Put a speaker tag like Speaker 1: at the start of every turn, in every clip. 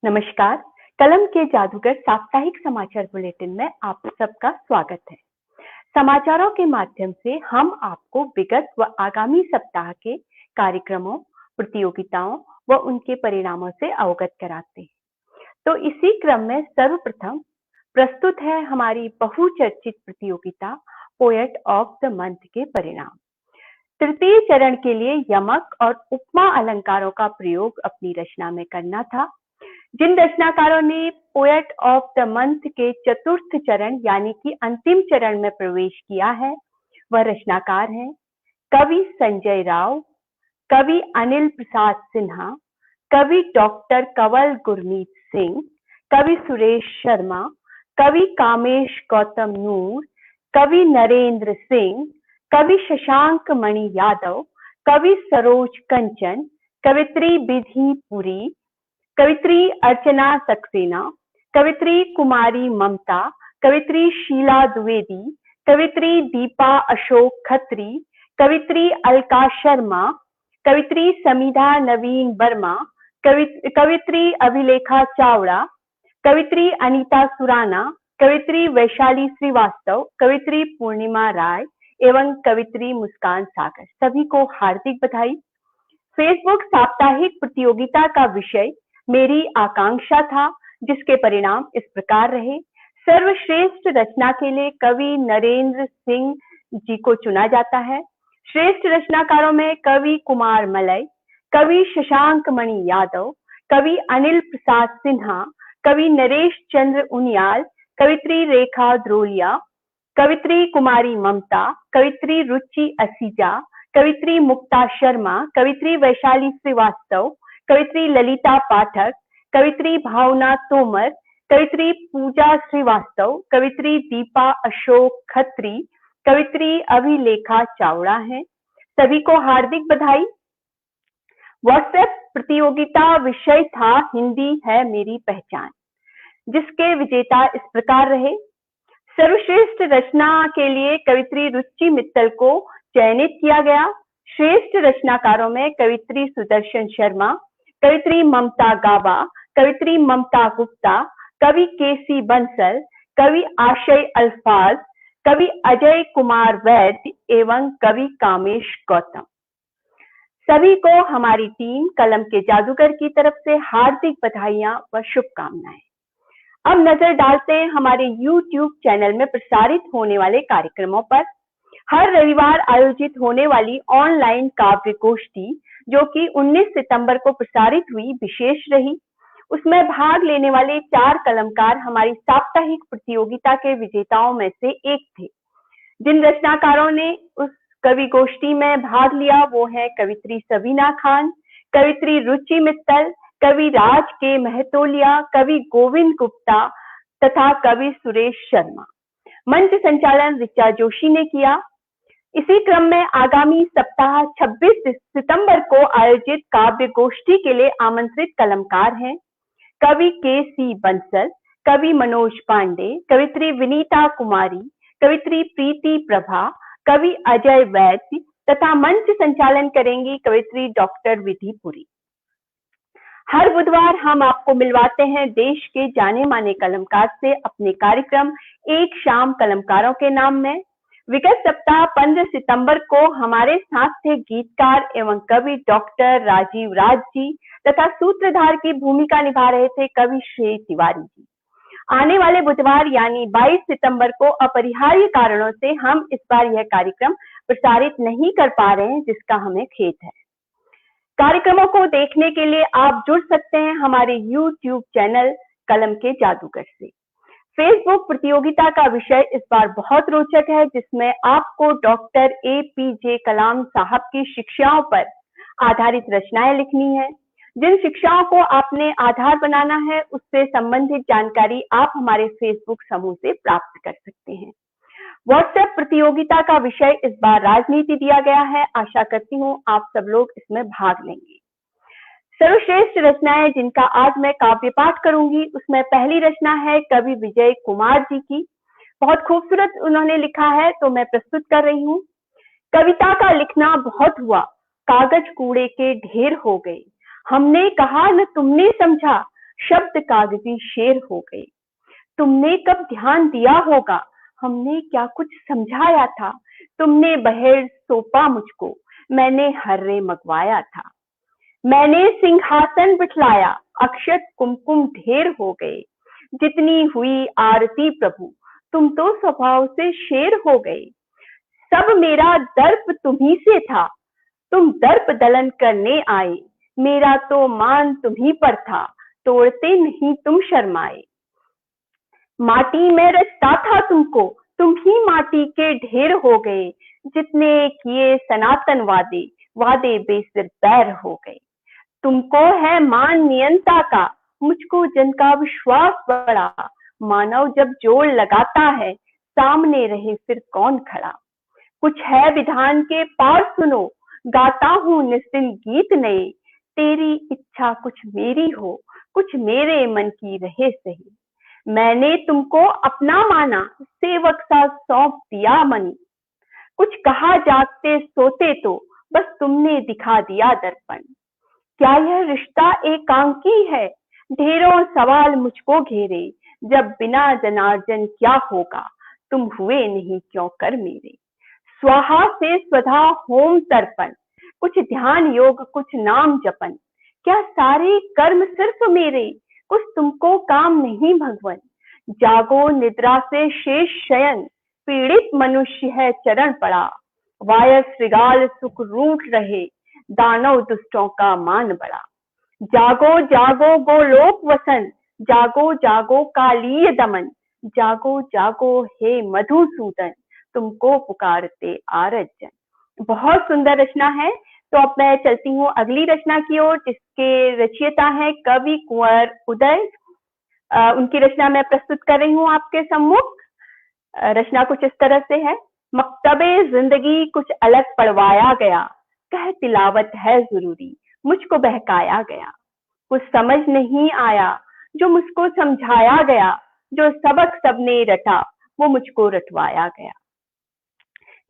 Speaker 1: नमस्कार। कलम के जादूगर साप्ताहिक समाचार बुलेटिन में आप सबका स्वागत है। समाचारों के माध्यम से हम आपको विगत व आगामी सप्ताह के कार्यक्रमों, प्रतियोगिताओं व उनके परिणामों से अवगत कराते हैं। तो इसी क्रम में सर्वप्रथम प्रस्तुत है हमारी बहुचर्चित प्रतियोगिता पोएट ऑफ द मंथ के परिणाम। तृतीय चरण के लिए यमक और उपमा अलंकारों का प्रयोग अपनी रचना में करना था। जिन रचनाकारों ने पोएट ऑफ द मंथ के चतुर्थ चरण यानी कि अंतिम चरण में प्रवेश किया है वह रचनाकार हैं कवि संजय राव, कवि अनिल प्रसाद सिन्हा, कवि डॉक्टर कंवल गुरमीत सिंह, कवि सुरेश शर्मा, कवि कामेश गौतम नूर, कवि नरेंद्र सिंह, कवि शशांक मणि यादव, कवि सरोज कंचन, कवित्री विधि पुरी, कवित्री अर्चना सक्सेना, कवित्री कुमारी ममता, कवित्री शीला द्विवेदी, कवित्री दीपा अशोक खत्री, कवित्री अलका शर्मा, कवित्री समिधा नवीन वर्मा, कवित्री अभिलेखा चावड़ा, कवित्री अनीता सुराना, कवित्री वैशाली श्रीवास्तव, कवित्री पूर्णिमा राय एवं कवित्री मुस्कान सागर। सभी को हार्दिक बधाई। फेसबुक साप्ताहिक प्रतियोगिता का विषय मेरी आकांक्षा था, जिसके परिणाम इस प्रकार रहे। सर्वश्रेष्ठ रचना के लिए कवि नरेंद्र सिंह जी को चुना जाता है। श्रेष्ठ रचनाकारों में कवि कुमार मलय, कवि शशांक मणि यादव, कवि अनिल प्रसाद सिन्हा, कवि नरेश चंद्र उनियाल, कवित्री रेखा द्रोलिया, कवित्री कुमारी ममता, कवित्री रुचि असीजा, कवित्री मुक्ता शर्मा, कवित्री वैशाली श्रीवास्तव, कवित्री ललिता पाठक, कवित्री भावना तोमर, कवित्री पूजा श्रीवास्तव, कवित्री दीपा अशोक खत्री, कवित्री अभिलेखा चावड़ा है। सभी को हार्दिक बधाई। व्हाट्सएप प्रतियोगिता विषय था हिंदी है मेरी पहचान, जिसके विजेता इस प्रकार रहे। सर्वश्रेष्ठ रचना के लिए कवित्री रुचि मित्तल को चयनित किया गया। श्रेष्ठ रचनाकारों में कवित्री सुदर्शन शर्मा, कवित्री ममता गाबा, कवित्री ममता गुप्ता, कवि केसी बंसल, कवि आशय अल्फाज, कवि अजय कुमार वैद्य एवं कवि कामेश गौतम। सभी को हमारी टीम कलम के जादूगर की तरफ से हार्दिक बधाइयां व शुभकामनाएं। अब नजर डालते हैं हमारे YouTube चैनल में प्रसारित होने वाले कार्यक्रमों पर। हर रविवार आयोजित होने वाली ऑनलाइन काव्य गोष्ठी, जो कि 19 सितंबर को प्रसारित हुई, विशेष रही। उसमें भाग लेने वाले 4 कलमकार हमारी साप्ताहिक प्रतियोगिता के विजेताओं में से एक थे। जिन रचनाकारों ने उस कवि गोष्ठी में भाग लिया वो है कवित्री सबीना खान, कवित्री रुचि मित्तल, कवि राज के महतोलिया, कवि गोविंद गुप्ता तथा कवि सुरेश शर्मा। मंच संचालन ऋचा जोशी ने किया। इसी क्रम में आगामी सप्ताह 26 सितंबर को आयोजित काव्य गोष्ठी के लिए आमंत्रित कलमकार हैं कवि केसी बंसल, कवि मनोज पांडे, कवित्री विनीता कुमारी, कवित्री प्रीति प्रभा, कवि अजय वैद्य तथा मंच संचालन करेंगी कवित्री डॉक्टर विधि पुरी। हर बुधवार हम आपको मिलवाते हैं देश के जाने माने कलमकार से अपने कार्यक्रम एक शाम कलमकारों के नाम में। विगत सप्ताह 15 सितंबर को हमारे साथ थे गीतकार एवं कवि डॉक्टर राजीव राज जी तथा सूत्रधार की भूमिका निभा रहे थे कवि श्री तिवारी जी। आने वाले बुधवार यानी 22 सितंबर को अपरिहार्य कारणों से हम इस बार यह कार्यक्रम प्रसारित नहीं कर पा रहे हैं, जिसका हमें खेद है। कार्यक्रमों को देखने के लिए आप जुड़ सकते हैं हमारे YouTube चैनल कलम के जादूगर से। फेसबुक प्रतियोगिता का विषय इस बार बहुत रोचक है, जिसमें आपको डॉक्टर APJ कलाम साहब की शिक्षाओं पर आधारित रचनाएं लिखनी है। जिन शिक्षाओं को आपने आधार बनाना है, उससे संबंधित जानकारी आप हमारे फेसबुक समूह से प्राप्त कर सकते हैं। व्हाट्सएप प्रतियोगिता का विषय इस बार राजनीति दिया गया है। आशा करती हूँ आप सब लोग इसमें भाग लेंगे। सर्वश्रेष्ठ रचनाएं जिनका आज मैं काव्य पाठ करूंगी, उसमें पहली रचना है कवि विजय कुमार जी की। बहुत खूबसूरत उन्होंने लिखा है, तो मैं प्रस्तुत कर रही हूँ। कविता का लिखना बहुत हुआ, कागज कूड़े के ढेर हो गए। हमने कहा न तुमने समझा, शब्द कागजी शेर हो गए। तुमने कब ध्यान दिया होगा, हमने क्या कुछ समझाया था। तुमने बहेर सौंपा मुझको, मैंने हर्रे मंगवाया था। मैंने सिंहासन बिठलाया, अक्षत कुमकुम ढेर हो गए। जितनी हुई आरती प्रभु, तुम तो स्वभाव से शेर हो गए। सब मेरा दर्प तुम्ही से था, तुम दर्प दलन करने आए। मेरा तो मान तुम्ही पर था, तोड़ते नहीं तुम शर्माए। माटी में रचता था तुमको, तुम ही माटी के ढेर हो गए। जितने किए सनातन वादे, वादे बेसिर पैर हो गए। तुमको है मान नियंता का, मुझको जन का विश्वास बड़ा। मानव जब जोड़ लगाता है, सामने रहे फिर कौन खड़ा। कुछ है विधान के पार सुनो, गाता हूँ निस्दिन गीत नए। तेरी इच्छा कुछ मेरी हो, कुछ मेरे मन की रहे सही। मैंने तुमको अपना माना, सेवक सा सौंप दिया मन। कुछ कहा जागते सोते तो, बस तुमने दिखा दिया दर्पण। क्या यह रिश्ता एकांकी है, ढेरों सवाल मुझको घेरे। जब बिना जनार्दन क्या होगा, तुम हुए नहीं क्यों कर मेरे। स्वाहा से स्वधा होम तर्पण, कुछ ध्यान योग कुछ नाम जपन। क्या सारे कर्म सिर्फ मेरे, कुछ तुमको काम नहीं भगवन। जागो निद्रा से शेष शयन, पीड़ित मनुष्य है चरण पड़ा। वायस श्रृगाल सुख रूठ रहे, दानव दुष्टों का मान बड़ा। जागो जागो गोलोक वसन, जागो जागो कालीय दमन। जागो जागो हे मधुसूदन, तुमको पुकारते आरज जन। बहुत सुंदर रचना है। तो अब मैं चलती हूँ अगली रचना की ओर, जिसके रचयिता हैं कवि कुंवर उदय। उनकी रचना मैं प्रस्तुत कर रही हूँ आपके सम्मुख। रचना कुछ इस तरह से है। मकतबे जिंदगी कुछ अलग पढ़वाया गया, कह तिलावत है जरूरी, मुझको बहकाया गया। कुछ समझ नहीं आया, जो मुझको समझाया गया। जो सबक सबने रटा, वो मुझको रटवाया गया।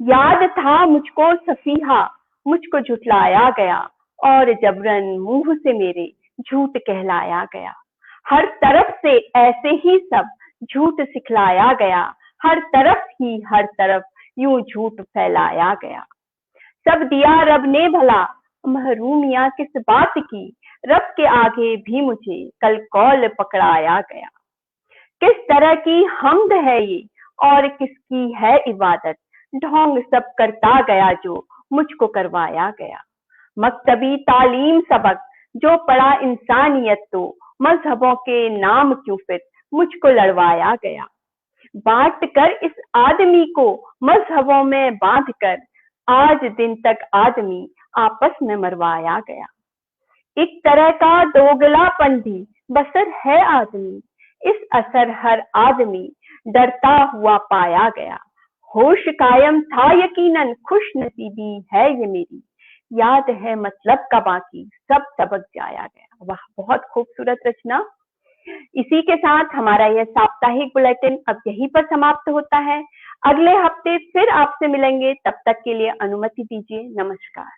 Speaker 1: याद था मुझको सफीहा, मुझको झुठलाया गया। और जबरन मुंह से मेरे झूठ कहलाया गया। हर तरफ से ऐसे ही सब झूठ सिखलाया गया। हर तरफ ही हर तरफ यूं झूठ फैलाया गया। सब दिया रब ने भला, महरूमियां किस बात की। रब के आगे भी मुझे कल कौल पकड़ाया गया। किस तरह की हमद है ये, और किसकी है इबादत। ढोंग सब करता गया जो मुझको करवाया गया। मकतबी तालीम सबक जो पढ़ा इंसानियत तो, मजहबों के नाम क्यों फिर मुझको लड़वाया गया। बांट कर इस आदमी को मजहबों में बांध कर, आज दिन तक आदमी आपस में मरवाया गया। एक तरह का दोगलापन भी बसर है आदमी, इस असर हर आदमी डरता हुआ पाया गया। होश कायम था यकीनन, खुश नसीबी है ये मेरी। याद है मतलब का बाकी, सब सबक जाया गया। वाह, बहुत खूबसूरत रचना। इसी के साथ हमारा यह साप्ताहिक बुलेटिन अब यहीं पर समाप्त होता है। अगले हफ्ते फिर आपसे मिलेंगे, तब तक के लिए अनुमति दीजिए। नमस्कार।